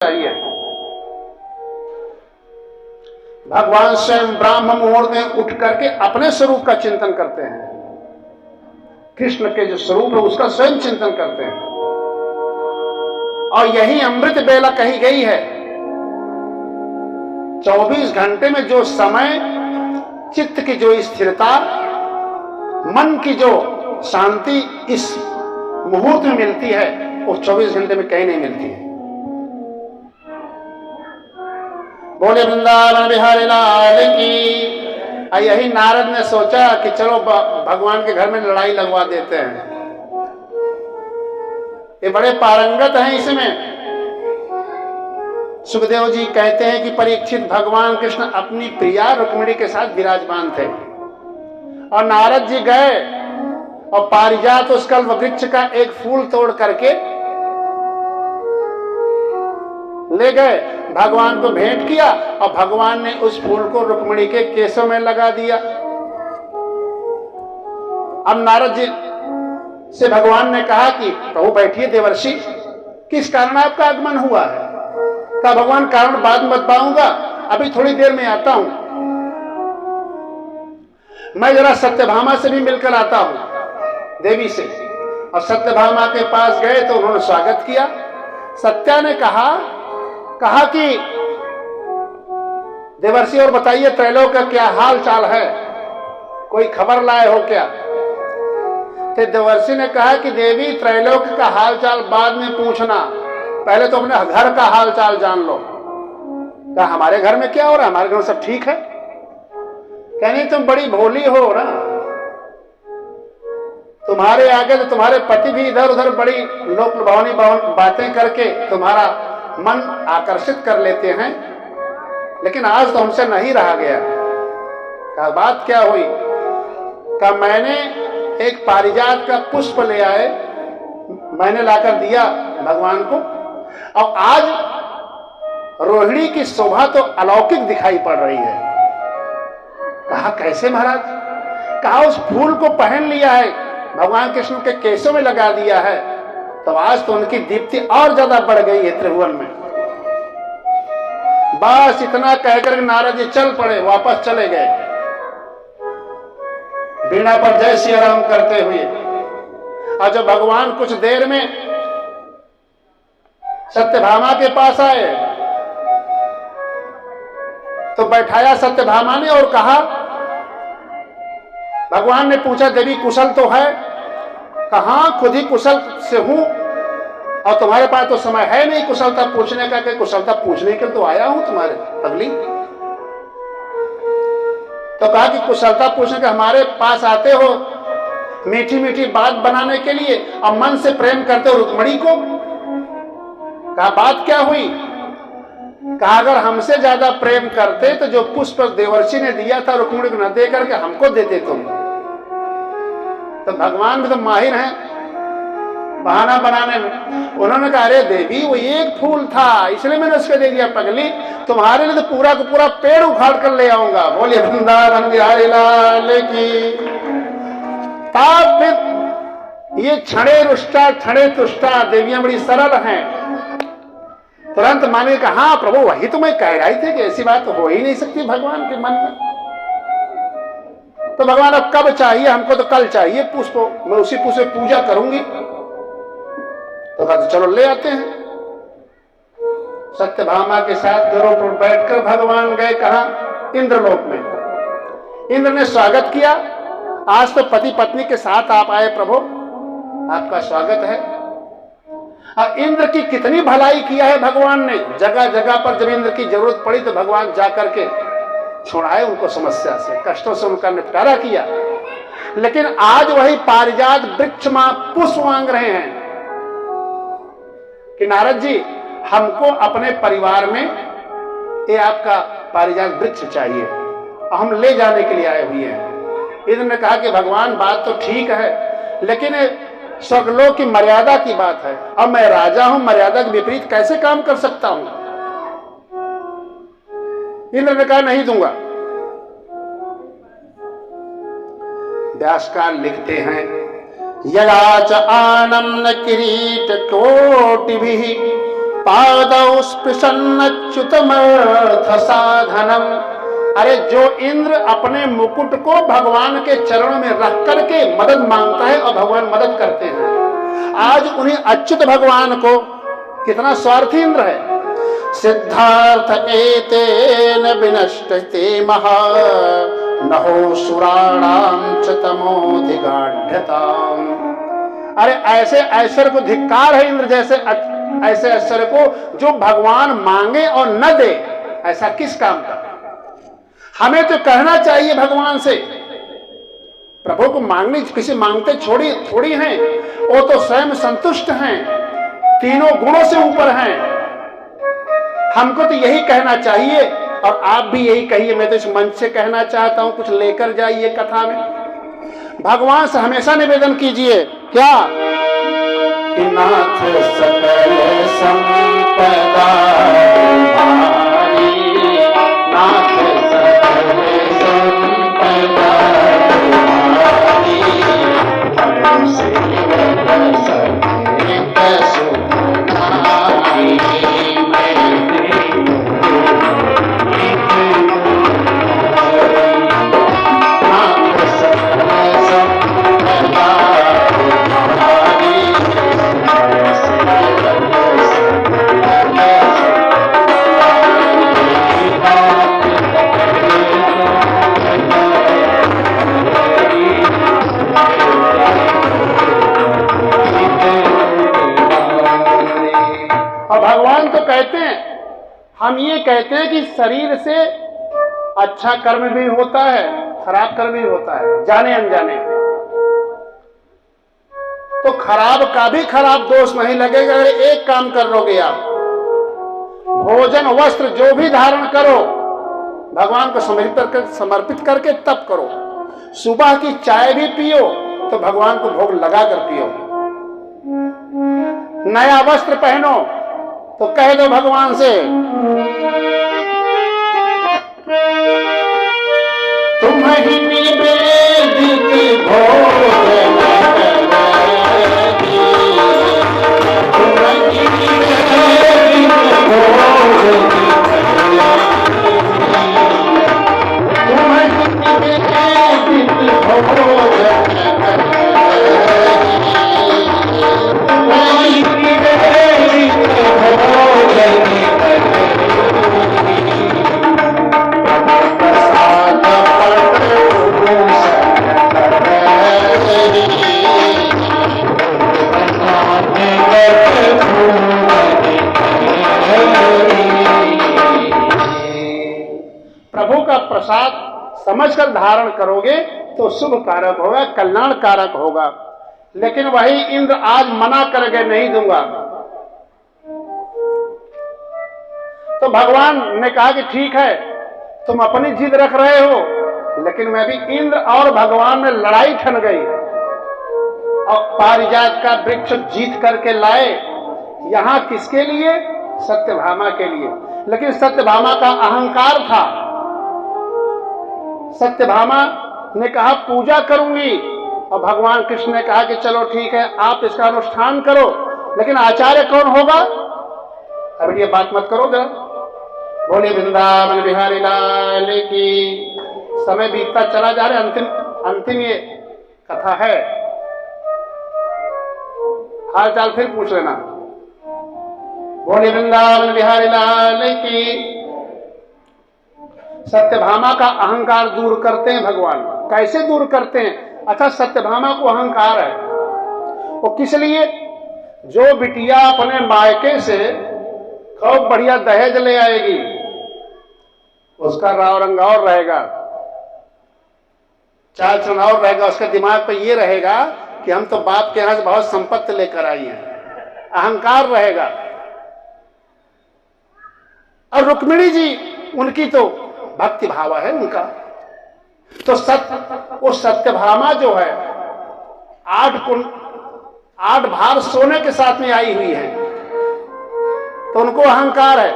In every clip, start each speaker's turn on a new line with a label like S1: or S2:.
S1: चाहिए। भगवान स्वयं ब्राह्म मुहूर्त में उठ करके अपने स्वरूप का चिंतन करते हैं, कृष्ण के जो स्वरूप है उसका स्वयं चिंतन करते हैं। और यही अमृत बेला कही गई है। 24 घंटे में जो समय, चित्त की जो स्थिरता, मन की जो शांति इस मुहूर्त में मिलती है, वो 24 घंटे में कहीं नहीं मिलती है। बोले वृंदावन बिहारी लाल की। यही नारद ने सोचा कि चलो भगवान के घर में लड़ाई लगवा देते हैं, ये बड़े पारंगत हैं इसमें। सुखदेव जी कहते हैं कि परीक्षित भगवान कृष्ण अपनी प्रिया रुक्मिणी के साथ विराजमान थे और नारद जी गए और पारिजात उस कल्प वृक्ष का एक फूल तोड़ करके ले गए, भगवान को भेंट किया और भगवान ने उस फूल को रुक्मिणी के केसों में लगा दिया। अब नारद जी से भगवान ने कहा कि प्रभु बैठिए देवर्षि, किस कारण आपका आगमन हुआ है? कहा भगवान कारण बाद में बताऊंगा, अभी थोड़ी देर में आता हूं, मैं जरा सत्यभामा से भी मिलकर आता हूं, देवी से। और सत्यभामा के पास गए तो उन्होंने स्वागत किया। सत्या ने कहा कि देवर्षि और बताइए त्रैलोक का क्या हाल चाल है, कोई खबर लाए हो क्या? तो देवर्षि ने कहा कि देवी त्रैलोक का हाल चाल बाद में पूछना, पहले तो अपने घर का हाल चाल जान लो। कहा हमारे घर में क्या हो रहा है, हमारे घर में सब ठीक है। कहनी तुम बड़ी भोली हो ना, तुम्हारे आगे तो तुम्हारे पति भी इधर उधर बड़ी लोक लुभावनी बातें करके तुम्हारा मन आकर्षित कर लेते हैं, लेकिन आज तो हमसे नहीं रहा गया। कहा बात क्या हुई? कहा मैंने एक पारिजात का पुष्प ले आए, मैंने लाकर दिया भगवान को, और आज रोहिणी की शोभा तो अलौकिक दिखाई पड़ रही है। कहा कैसे महाराज? कहा उस फूल को पहन लिया है, भगवान कृष्ण के केसों में लगा दिया है, तो आज तो उनकी दीप्ति और ज्यादा बढ़ गई है त्रिभुवन में। बस इतना कहकर नारद जी चल पड़े, वापस चले गए, वीणा पर जय श्री राम करते हुए। और जब भगवान कुछ देर में सत्यभामा के पास आए तो बैठाया सत्यभामा ने और कहा, भगवान ने पूछा देवी कुशल तो है? कहा खुद ही कुशल से हूं, और तुम्हारे पास तो समय है नहीं कुशलता पूछने का, कि कुशलता पूछने के तो आया हूं तुम्हारे अगली। तो कहा कि कुशलता पूछने के हमारे पास आते हो मीठी मीठी बात बनाने के लिए, और मन से प्रेम करते हो रुक्मिणी को। कहा बात क्या हुई? कहा अगर हमसे ज्यादा प्रेम करते तो जो पुष्प देवर्षि ने दिया था रुक्मिणी को न दे करके हमको देते तुम। तो भगवान भी तो माहिर हैं बहाना बनाने में। उन्होंने कहा अरे देवी वो एक फूल था इसलिए मैंने उसको दे दिया, पगली तुम्हारे लिए तो पूरा का पूरा पेड़ उखाड़ कर ले आऊंगा। बोलिए वृंदावन बिहारी लाल की। तब फिर ये क्षणे रुष्टा क्षणे तुष्टा देवियां बड़ी सरल हैं, तुरंत माने कहा हाँ प्रभु वही तो मैं कह रही थी कि ऐसी बात तो हो ही नहीं सकती भगवान के मन में। तो भगवान अब कब चाहिए? हमको तो कल चाहिए पुष्प, मैं उसी पुष्प से पूजा करूंगी। तो कहा तो चलो ले आते हैं। सत्यभामा के साथ गरुड़ पर बैठकर भगवान गए कहा? इंद्रलोक में। इंद्र ने स्वागत किया, आज तो पति पत्नी के साथ आप आए प्रभु, आपका स्वागत है। और इंद्र की कितनी भलाई किया है भगवान ने, जगह जगह पर जब इंद्र की जरूरत पड़ी तो भगवान जाकर के छुड़ाए उनको समस्या से, कष्टों से उनका निपटारा किया। लेकिन आज वही पारिजात वृक्ष मां पुष्प मांग रहे हैं कि नारद जी हमको अपने परिवार में ये आपका पारिजात वृक्ष चाहिए और हम ले जाने के लिए आए हुए हैं। इंद्र ने कहा कि भगवान बात तो ठीक है, लेकिन स्वर्गलोक की मर्यादा की बात है, अब मैं राजा हूं, मर्यादा के विपरीत कैसे काम कर सकता हूं? इंद्र ने कहा नहीं दूंगा। व्यासकार लिखते हैं यदा च आनंद किरीट कोटि भी पादौ स्पृशन्नच्युतमर्थ साधनम। अरे जो इंद्र अपने मुकुट को भगवान के चरणों में रख करके मदद मांगता है और भगवान मदद करते हैं, आज उन्हीं अच्युत भगवान को, कितना स्वार्थी इंद्र है। सिद्धार्थ एतेन विनष्टते महा नहो सुराणाम च तमोधिगाढ्यताम। अरे ऐसे ऐश्वर्य को धिक्कार है इंद्र जैसे ऐसे ऐश्वर्य को जो भगवान मांगे और न दे, ऐसा किस काम का। हमें तो कहना चाहिए भगवान से, प्रभु को मांगनी, किसी मांगते थोड़ी हैं, वो तो स्वयं संतुष्ट हैं, तीनों गुणों से ऊपर हैं। हमको तो यही कहना चाहिए और आप भी यही कहिए। मैं तो इस मंच से कहना चाहता हूं, कुछ लेकर जाइए कथा में। भगवान से हमेशा निवेदन कीजिए क्या कि नाथ सकल संपदा तुम्हारी, नाथ सकल संपदा तुम्हारी, हमसे एक सुखदाई कहते हैं। हम ये कहते हैं कि शरीर से अच्छा कर्म भी होता है, खराब कर्म भी होता है, जाने अनजाने। तो खराब का भी खराब दोष नहीं लगेगा अगर एक काम कर लोगे आप, भोजन वस्त्र जो भी धारण करो भगवान को समर्पित करके तब करो। सुबह की चाय भी पियो तो भगवान को भोग लगा कर पियो। नया वस्त्र पहनो तो कह दो भगवान से तुम्हें निवेदित भोजन प्रसाद समझकर धारण करोगे तो शुभ कारक होगा, कल्याण कारक होगा। लेकिन वही इंद्र आज मना कर गए, नहीं दूंगा। तो भगवान ने कहा कि ठीक है तुम अपनी जिद रख रहे हो, लेकिन मैं भी इंद्र और भगवान में लड़ाई ठन गई और पारिजात का वृक्ष जीत करके लाए। यहां किसके लिए? सत्यभामा के लिए। लेकिन सत्यभामा का अहंकार था। सत्यभामा ने कहा पूजा करूंगी और भगवान कृष्ण ने कहा कि चलो ठीक है आप इसका अनुष्ठान करो, लेकिन आचार्य कौन होगा? अब ये बात मत करो जरा। बोले वृंदावन बिहारी लाल की। समय बीतता चला जा रहा है, अंतिम ये कथा है। हाल चाल फिर पूछ लेना। बोले वृंदावन बिहारी लाल की। सत्यभामा का अहंकार दूर करते हैं भगवान। कैसे दूर करते हैं? अच्छा, सत्यभामा को अहंकार है, वो किस लिए? जो बिटिया अपने मायके से खूब बढ़िया दहेज ले आएगी उसका राव रंग और रहेगा, चाल चलन और रहेगा। उसके दिमाग पे ये रहेगा कि हम तो बाप के यहां से बहुत संपत्ति लेकर आई हैं, अहंकार रहेगा। और रुक्मिणी जी, उनकी तो भक्ति भाव है उनका। तो वो सत्यभामा जो है 8 भार सोने के साथ में आई हुई है, तो उनको अहंकार है।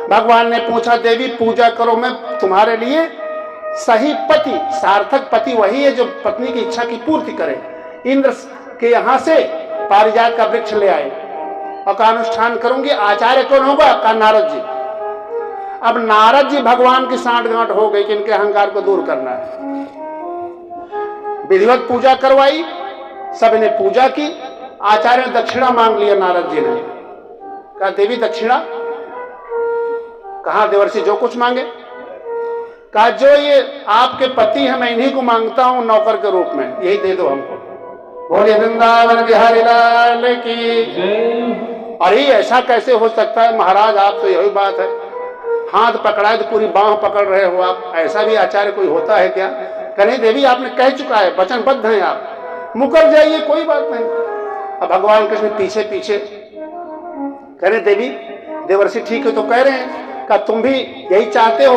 S1: भगवान ने पूछा देवी पूजा करो, मैं तुम्हारे लिए सही पति, सार्थक पति वही है जो पत्नी की इच्छा की पूर्ति करे। इंद्र के यहां से पारिजात का वृक्ष ले आए और का अनुष्ठान करूंगी। आचार्य कौन होगा? का नारद जी। अब नारद जी भगवान की सांठगांठ हो गई कि इनके अहंकार को दूर करना है। विधिवत पूजा करवाई, सबने पूजा की। आचार्य ने दक्षिणा मांग लिया। नारद जी ने कहा देवी दक्षिणा? कहा देवर्षि जो कुछ मांगे। कहा जो ये आपके पति हैं मैं इन्हीं को मांगता हूं नौकर के रूप में, यही दे दो हमको। बोले वृंदावन बिहारी लाल की। अरे ऐसा कैसे हो सकता है महाराज, आप तो यही बात है, हाथ पकड़ाए तो पूरी बांह पकड़ रहे हो आप, ऐसा भी आचार्य कोई होता है क्या? कहीं देवी आपने कह चुका है, वचनबद्ध हैं आप, मुकर जाइए कोई बात नहीं। अब भगवान कृष्ण पीछे पीछे कह रहे देवी देवर्षि ठीक है तो कह रहे हैं, का तुम भी यही चाहते हो?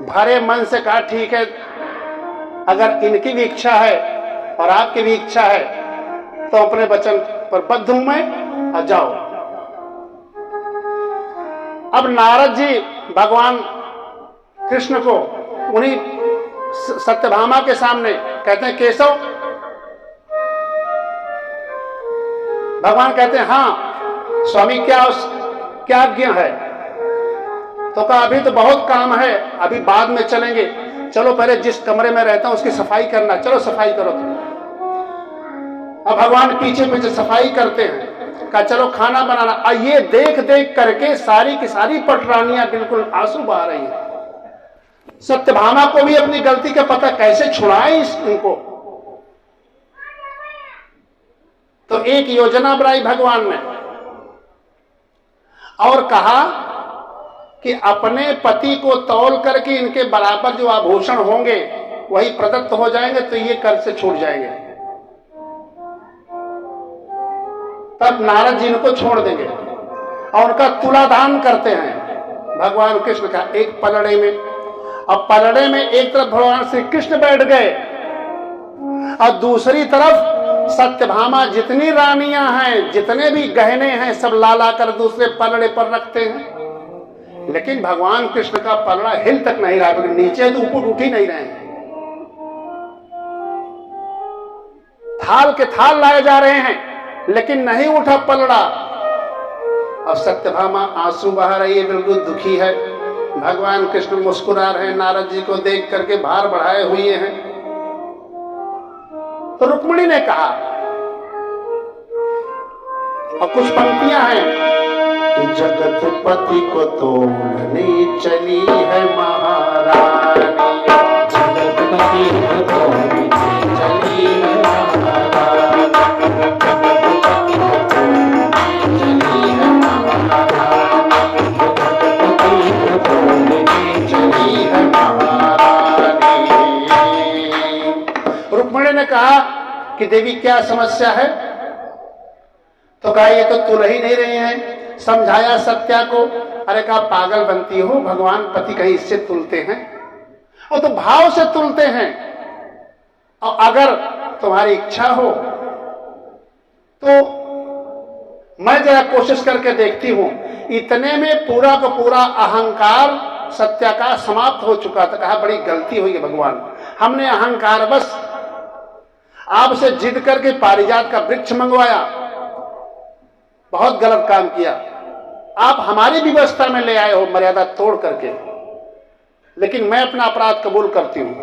S1: भरे मन से कहा ठीक है, अगर इनकी भी इच्छा है और आपकी भी इच्छा है तो अपने वचन पर बद्ध हूं मैं, और जाओ। अब नारद जी भगवान कृष्ण को उन्हीं सत्यभामा के सामने कहते हैं केशव। भगवान कहते हैं हाँ स्वामी क्या आज्ञा है? तो कहा अभी तो बहुत काम है, अभी बाद में चलेंगे, चलो पहले जिस कमरे में रहता हूं उसकी सफाई करना, चलो सफाई करो तुम। अब भगवान पीछे पीछे सफाई करते हैं। कहा चलो खाना बनाना। और ये देख देख करके सारी की सारी पटरानियां बिल्कुल आंसू बहा रही हैं। सत्यभामा को भी अपनी गलती का पता कैसे छुड़ाए इनको। तो एक योजना बनाई भगवान ने और कहा कि अपने पति को तौल करके इनके बराबर जो आभूषण होंगे वही प्रदत्त हो जाएंगे तो ये कर से छूट जाएंगे। तब नारद जी इनको छोड़ देंगे और उनका तुलादान करते हैं भगवान कृष्ण का एक पलड़े में। अब पलड़े में एक तरफ भगवान श्री कृष्ण बैठ गए और दूसरी तरफ सत्यभामा जितनी रानियां हैं, जितने भी गहने हैं, सब ला ला कर दूसरे पलड़े पर रखते हैं। लेकिन भगवान कृष्ण का पलड़ा हिल तक नहीं रहा, नीचे तो ऊपर उठ ही नहीं रहे हैं। थाल के थाल लाए जा रहे हैं लेकिन नहीं उठा पलड़ा। अब सत्यभामा आंसू बहा रही है, बिल्कुल दुखी है। भगवान कृष्ण मुस्कुरा रहे हैं, नारद जी को देख करके भार बढ़ाए हुए हैं। तो रुक्मिणी ने कहा और कुछ पंक्तियां हैं कि जगतपति को तोड़ने चली है महारानी, जगतपति को तोड़ने चली है महारानी, जगतपति को तोड़ने चली है महारानी, जगतपति को तोड़ने चली है महारानी। रुक्मिणी ने कहा कि देवी क्या समस्या है? तो कहा ये तो तुल ही नहीं रहे हैं। समझाया सत्या को। अरे कहा पागल बनती हो, भगवान पति कहीं इससे तुलते हैं? और तो भाव से तुलते हैं। और अगर तुम्हारी इच्छा हो तो मैं जरा कोशिश करके देखती हूं। इतने में पूरा का पूरा अहंकार सत्या का समाप्त हो चुका था। कहा बड़ी गलती हुई है भगवान, हमने अहंकार बस आपसे जिद करके पारिजात का वृक्ष मंगवाया, बहुत गलत काम किया। आप हमारी व्यवस्था में ले आए हो मर्यादा तोड़ करके, लेकिन मैं अपना अपराध कबूल करती हूं।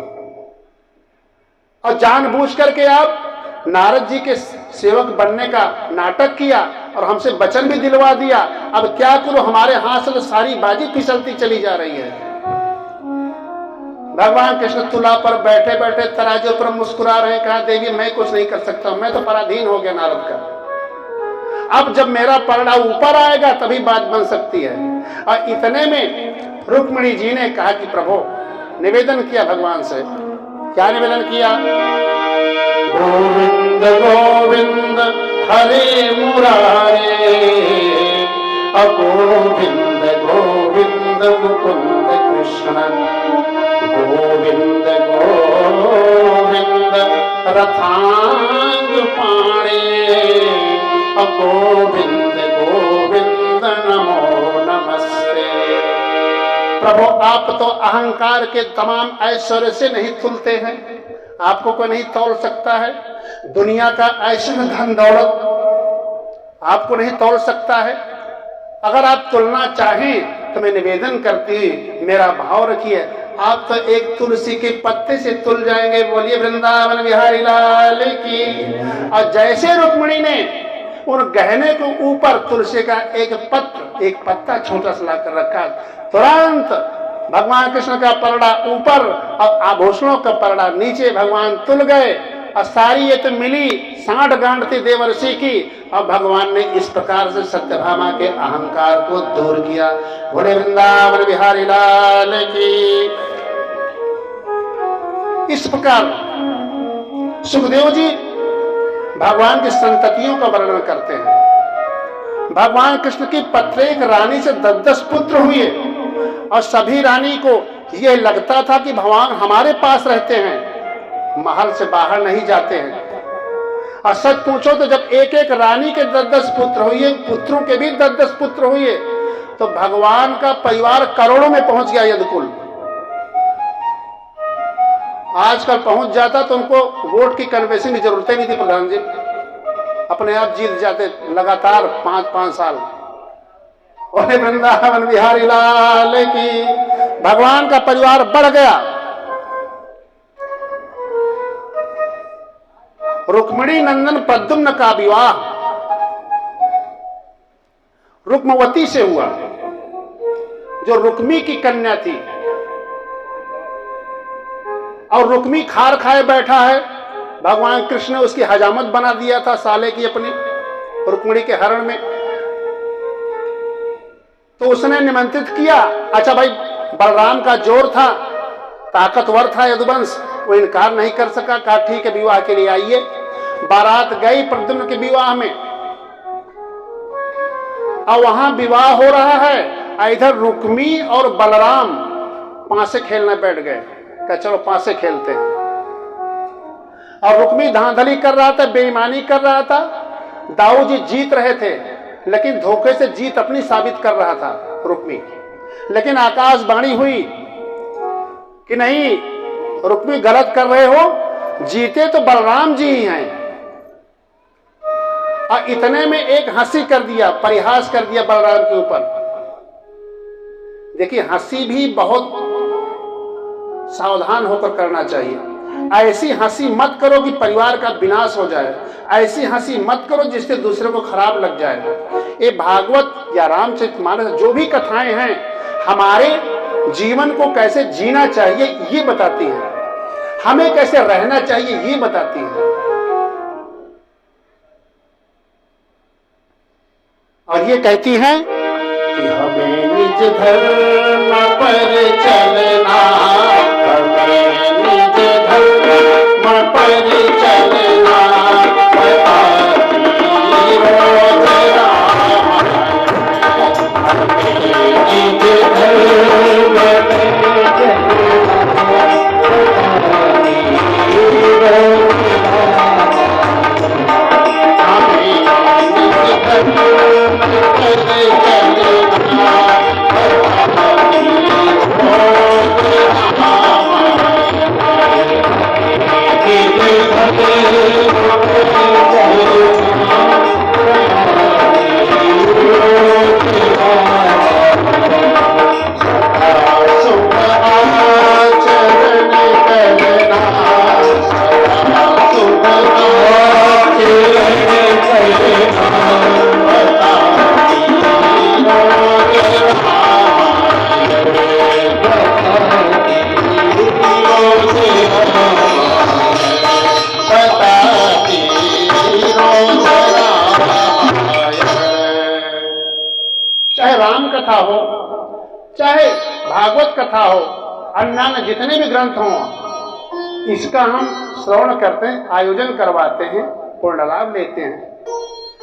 S1: और जानबूझ करके आप नारद जी के सेवक बनने का नाटक किया और हमसे वचन भी दिलवा दिया। अब क्या करो, हमारे हाथ से सारी बाजी फिसलती चली जा रही है। भगवान कृष्ण तुला पर बैठे बैठे तराजू पर मुस्कुरा रहे। कहा देवी मैं कुछ नहीं कर सकता, मैं तो पराधीन हो गया नारद का। अब जब मेरा पलड़ा ऊपर आएगा तभी बात बन सकती है। और इतने में रुक्मिणी जी ने कहा कि प्रभु, निवेदन किया भगवान से। क्या निवेदन किया? गोविंद गोविंद हरे मुरारे, गोविंद गोविंद मुकुंद कृष्ण, गोविंद गोविंद रथांग पाणे, गोविंद गोविंद नमो नमस्ते। प्रभु आप तो अहंकार के तमाम ऐश्वर्य से नहीं तुलते हैं, आपको कोई नहीं तौल सकता है। दुनिया का ऐश्वर्य धन दौलत आपको नहीं तोल सकता है। अगर आप तुलना चाहें तो मैं निवेदन करती, मेरा भाव रखिए, आप तो एक तुलसी के पत्ते से तुल जाएंगे। बोलिए वृंदावन बिहारी लाल की। और जैसे रुक्मिणी ने उन गहने के ऊपर तुलसी का एक पत्ता छोटा सा लाकर रखा, तुरंत भगवान कृष्ण का परड़ा ऊपर और आभूषणों का परड़ा नीचे भगवान तुल गए। और सारी ये तो मिली सांठ गांठ थी देवर्षि की। और भगवान ने इस प्रकार से सत्यभामा के अहंकार को दूर किया। बोले वृंदावन बिहारी लाल की। इस प्रकार सुखदेव जी भगवान की संततियों का वर्णन करते हैं। भगवान कृष्ण की प्रत्येक रानी से 10-10 पुत्र हुए और सभी रानी को यह लगता था कि भगवान हमारे पास रहते हैं, महल से बाहर नहीं जाते हैं। और सच पूछो तो जब एक एक रानी के 10-10 पुत्र हुए, पुत्रों के भी 10-10 पुत्र हुए, तो भगवान का परिवार करोड़ों में पहुंच गया यदुकुल। आजकल पहुंच जाता तो उनको वोट की कन्वेंशन की जरूरत ही नहीं थी, प्रधान जी अपने आप जीत जाते लगातार 5-5 साल। और वृंदावन बिहारी लाल की। भगवान का परिवार बढ़ गया। रुक्मिणी नंदन प्रद्युम्न का विवाह रुक्मवती से हुआ, जो रुक्मी की कन्या थी। और रुक्मी खार खाए बैठा है, भगवान कृष्ण ने उसकी हजामत बना दिया था साले की अपनी रुक्मिणी के हरण में। तो उसने निमंत्रित किया। अच्छा भाई, बलराम का जोर था, ताकतवर था यदुवंश, वो इनकार नहीं कर सका। कहा ठीक है, विवाह के लिए आइए। बारात गई प्रद्युम्न के विवाह में और वहां विवाह हो रहा है। इधर रुक्मी और बलराम पांसे खेलने बैठ गए। कहा चलो पांसे खेलते हैं। और रुक्मी धांधली कर रहा था, बेईमानी कर रहा था। दाऊ जी जीत रहे थे, लेकिन धोखे से जीत अपनी साबित कर रहा था रुक्मी। लेकिन आकाशवाणी हुई कि नहीं, रुक्मी गलत कर रहे हो, जीते तो बलराम जी ही हैं। और इतने में एक हंसी कर दिया, परिहास कर दिया बलराम के ऊपर। देखिए, हंसी भी बहुत सावधान होकर करना चाहिए। ऐसी हंसी मत करो कि परिवार का विनाश हो जाए। ऐसी हंसी मत करो जिससे दूसरे को खराब लग जाए। ये भागवत या रामचरितमानस जो भी कथाएं हैं, हमारे जीवन को कैसे जीना चाहिए ये बताती हैं, हमें कैसे रहना चाहिए ये बताती हैं। और ये कहती हैं कि हमें निज धर्म पर चलना, हमें निज धर्म पर चलना, बताती रोज राम। हमें निज धर्म पर चलना, कथा हो, चाहे भागवत कथा हो, अन्य जितने भी ग्रंथ हों, इसका हम श्रवण करते हैं, आयोजन करवाते हैं, पूर्ण लाभ लेते हैं।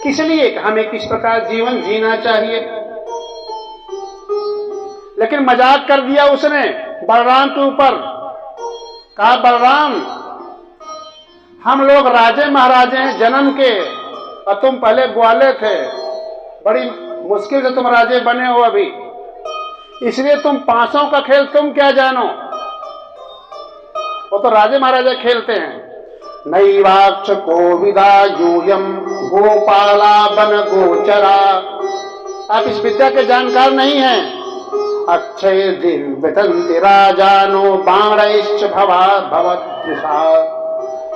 S1: किस लिए? हमें किस प्रकार जीवन जीना चाहिए। लेकिन मजाक कर दिया उसने बलराम के ऊपर। कहा बलराम, हम लोग राजे महाराजे हैं जन्म के, और तुम पहले ग्वाले थे, बड़ी मुश्किल से तुम राजे बने हो अभी, इसलिए तुम पांचों का खेल तुम क्या जानो, वो तो राजे महाराजे खेलते हैं। नैवाक्ष कोविदा यूयम गोपाला बन गोचरा। आप इस विद्या के जानकार नहीं हैं। अक्षय दिव्यतंति राजानो बाणैश्च भवदृशा।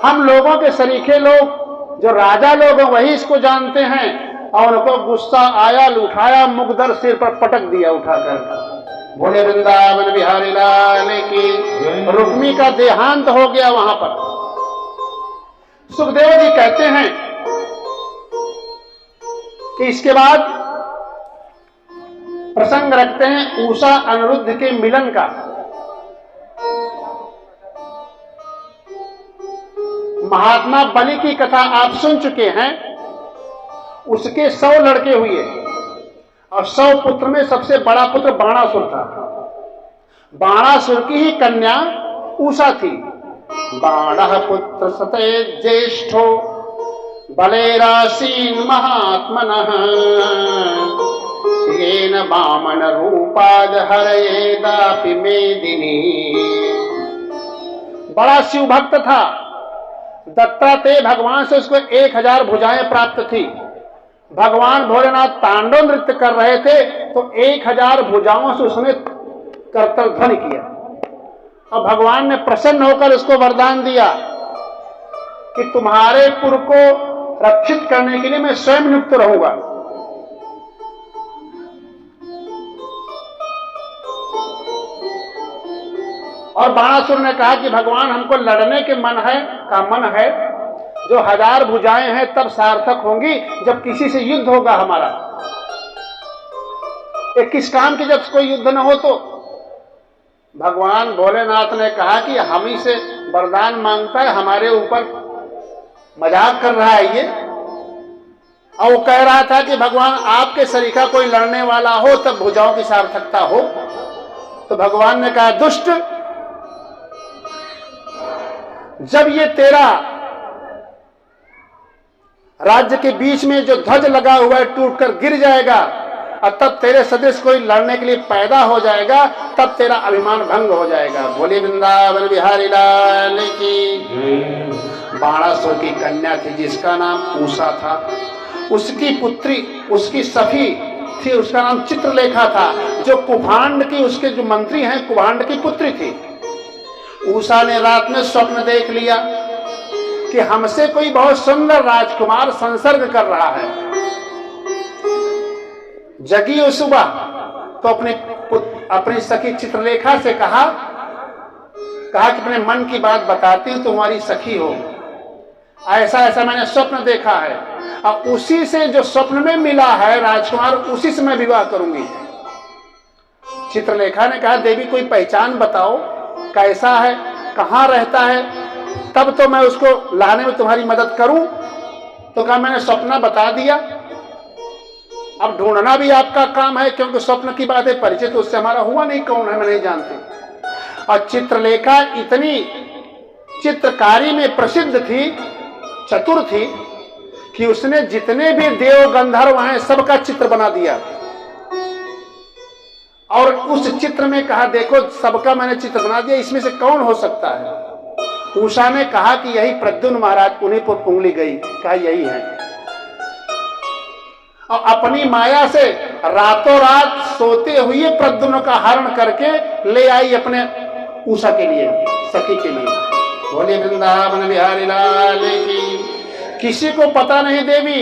S1: हम लोगों के सरीखे लोग जो राजा लोग हैं वही इसको जानते हैं। और उनको गुस्सा आया, उठाया, मुगदर सिर पर पटक दिया उठाकर। बोले वृंदावन बिहारी लाल की। रुक्मी का देहांत हो गया वहां पर। सुखदेव जी कहते हैं कि इसके बाद प्रसंग रखते हैं उषा अनिरुद्ध के मिलन का। महात्मा बलि की कथा आप सुन चुके हैं। उसके 100 लड़के हुए और 100 पुत्र में सबसे बड़ा पुत्र बाणासुर था। बाणासुर की ही कन्या उषा थी। बाणः पुत्र सते ज्येष्ठो बलेरासीन महात्मनः येन वामन रूपाद हरयेदापि मेदिनी। बड़ा शिव भक्त था। दत्तात्रेय भगवान से उसको 1000 भुजाएं प्राप्त थी। भगवान भोलेनाथ तांडव नृत्य कर रहे थे तो 1000 भुजाओं से उसने करतल ध्वनि किया। और भगवान ने प्रसन्न होकर उसको वरदान दिया कि तुम्हारे पुर को रक्षित करने के लिए मैं स्वयं नियुक्त रहूंगा। और बाणासुर ने कहा कि भगवान हमको लड़ने के मन है जो 1000 भुजाएं हैं तब सार्थक होंगी जब किसी से युद्ध होगा हमारा। ये किस काम की जब कोई युद्ध न हो। तो भगवान भोलेनाथ ने कहा कि हम ही से वरदान मांगता है, हमारे ऊपर मजाक कर रहा है ये। और वो कह रहा था कि भगवान आपके सरीखा कोई लड़ने वाला हो तब भुजाओं की सार्थकता हो। तो भगवान ने कहा दुष्ट, जब ये तेरा राज्य के बीच में जो ध्वज लगा हुआ है टूटकर गिर जाएगा और तब तेरे सदृश कोई लड़ने के लिए पैदा हो जाएगा, तब तेरा अभिमान भंग हो जाएगा। बोले वृंदावन बिहारी लाल की। बाणासुर की कन्या थी जिसका नाम उषा था। उसकी पुत्री उसकी सखी थी, उसका नाम चित्रलेखा था, जो कुभांड की उसके जो मंत्री हैं कुभांड की पुत्री थी। उषा ने रात में स्वप्न देख लिया कि हमसे कोई बहुत सुंदर राजकुमार संसर्ग कर रहा है। जगी वो सुबह तो अपनी सखी चित्रलेखा से कहा कि अपने मन की बात बताती हूं, तुम्हारी सखी हो, ऐसा ऐसा मैंने स्वप्न देखा है और उसी से जो स्वप्न में मिला है राजकुमार उसी से मैं विवाह करूंगी। चित्रलेखा ने कहा देवी कोई पहचान बताओ, कैसा है, कहां रहता है, तब तो मैं उसको लाने में तुम्हारी मदद करूं। तो कहा मैंने स्वप्न बता दिया, अब ढूंढना भी आपका काम है क्योंकि स्वप्न की बात है, परिचय तो उससे हमारा हुआ नहीं, कौन है मैं नहीं जानती। और चित्रलेखा इतनी चित्रकारी में प्रसिद्ध थी, चतुर थी कि उसने जितने भी देव गंधर्व हैं सबका चित्र बना दिया। और उस चित्र में कहा देखो सबका मैंने चित्र बना दिया, इसमें से कौन हो सकता है। उषा ने कहा कि यही प्रद्युम्न महाराज, उन्हीं पर उंगली गई, कहा यही है। और अपनी माया से रातों रात सोते हुए प्रद्युम्न का हरण करके ले आई अपने उषा के लिए, सखी के लिए। बोले वृंदावन बिहारी लाल की। किसी को पता नहीं देवी।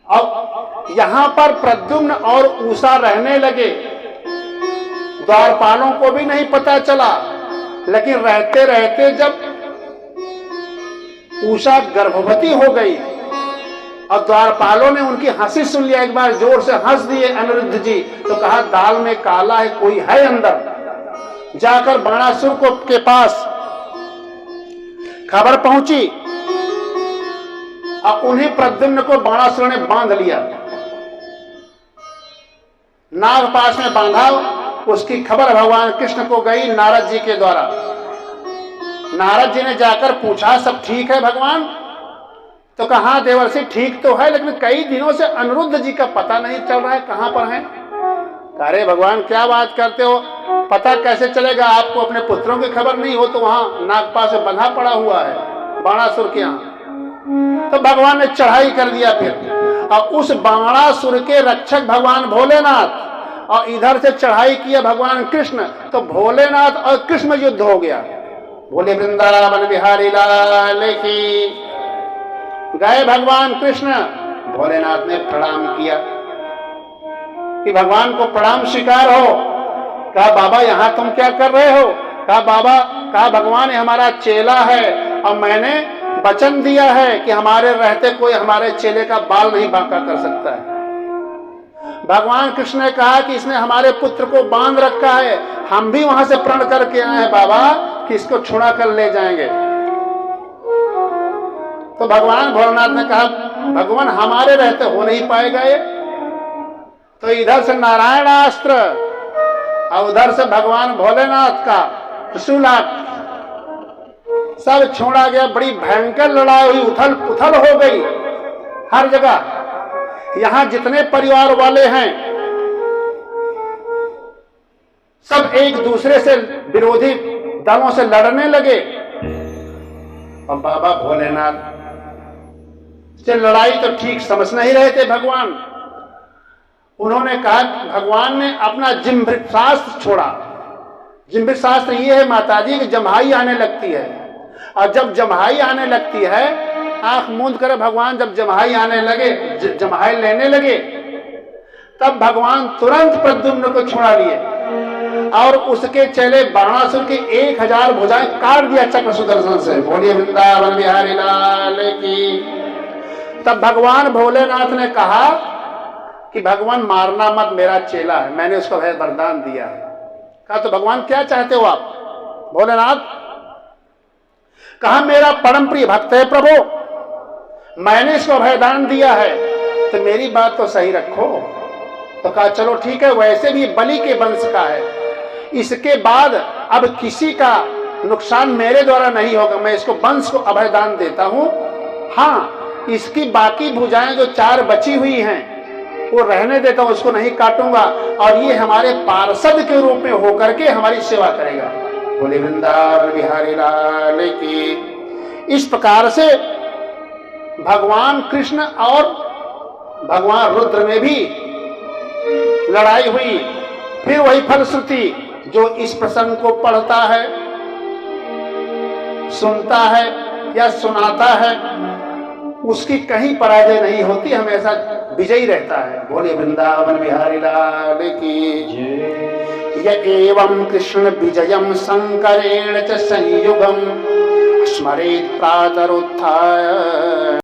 S1: अब यहां पर प्रद्युम्न और उषा रहने लगे, द्वारपालों को भी नहीं पता चला। लेकिन रहते रहते जब उषा गर्भवती हो गई और द्वारपालों ने उनकी हंसी सुन लिया, एक बार जोर से हंस दिए अनिरुद्ध जी, तो कहा दाल में काला है, कोई है अंदर। जाकर बाणासुर को के पास खबर पहुंची और उन्हीं प्रद्युम्न को बाणासुर ने बांध लिया, नागपाश में बांधा। उसकी खबर भगवान कृष्ण को गई नारद जी के द्वारा। नारद जी ने जाकर पूछा सब ठीक है भगवान? तो कहा देवर्षि ठीक तो है, लेकिन कई दिनों से अनिरुद्ध जी का पता नहीं चल रहा है, कहां पर है। अरे भगवान क्या बात करते हो, पता कैसे चलेगा आपको, अपने पुत्रों की खबर नहीं हो तो वहां नागपाश से बंधा पड़ा हुआ है बाणासुर के यहाँ। तो भगवान ने चढ़ाई कर दिया फिर, और उस बाणासुर के रक्षक भगवान भोलेनाथ, और इधर से चढ़ाई किया भगवान कृष्ण, तो भोलेनाथ और कृष्ण में युद्ध हो गया। बोले वृंदावन बिहारी लाल की। गए भगवान कृष्ण, भोलेनाथ ने प्रणाम किया कि भगवान को प्रणाम स्वीकार हो। कहा बाबा यहां तुम क्या कर रहे हो? कहा बाबा, कहा भगवान हमारा चेला है और मैंने वचन दिया है कि हमारे रहते कोई हमारे चेले का बाल नहीं बांका कर सकता है। भगवान कृष्ण ने कहा कि इसने हमारे पुत्र को बांध रखा है, हम भी वहां से प्रण करके आए हैं बाबा कि इसको छुड़ा कर ले जाएंगे। तो भगवान भोलेनाथ ने कहा भगवान हमारे रहते हो नहीं पाएगा ये। तो इधर से नारायणास्त्र और उधर से भगवान भोलेनाथ का त्रिशूलास्त्र सब छोड़ा गया। बड़ी भयंकर लड़ाई हुई, उथल पुथल हो गई हर जगह। यहां जितने परिवार वाले हैं सब एक दूसरे से विरोधी दलों से लड़ने लगे, और बाबा भोलेनाथ से लड़ाई तो ठीक समझ नहीं रहे थे भगवान। उन्होंने कहा, भगवान ने अपना जिम्भृत शास्त्र छोड़ा। जिम्भृत शास्त्र ये है माताजी कि जम्हाई आने लगती है, और जब जम्हाई आने लगती है, आंख मूंद कर भगवान जब जम्हाई आने लगे, जम्हाई लेने लगे, तब भगवान तुरंत प्रद्युम्न को छुड़ा लिए और उसके चेले बाणासुर की 1000 भुजाएं काट दिया चक्र सुदर्शन से। बोलिए वृंदावन बिहारी लाल की। तब भगवान भोलेनाथ ने कहा कि भगवान मारना मत, मेरा चेला है, मैंने उसको वरदान दिया है। कहा तो भगवान क्या चाहते हो आप? भोलेनाथ कहा मेरा परम प्रिय भक्त है प्रभु, मैंने इसको वरदान दिया है, तो मेरी बात तो सही रखो। तो कहा चलो ठीक है, वैसे भी बलि के वंश का है, इसके बाद अब किसी का नुकसान मेरे द्वारा नहीं होगा, मैं इसको वंश को अभयदान देता हूं। हाँ, इसकी बाकी भुजाएं जो 4 बची हुई हैं वो रहने देता हूं, उसको नहीं काटूंगा, और ये हमारे पार्षद के रूप में होकर के हमारी सेवा करेगा। बोले वृंदावन बिहारी लाल की। इस प्रकार से भगवान कृष्ण और भगवान रुद्र में भी लड़ाई हुई। फिर वही फलश्रुति, जो इस प्रसंग को पढ़ता है, सुनता है या सुनाता है, उसकी कहीं पराजय नहीं होती, हमेशा विजयी रहता है। बोले वृंदावन बिहारी लाल की। य एवं कृष्ण विजयम शंकरेण च संयुगम स्मरेत् प्रातरुत्थाय।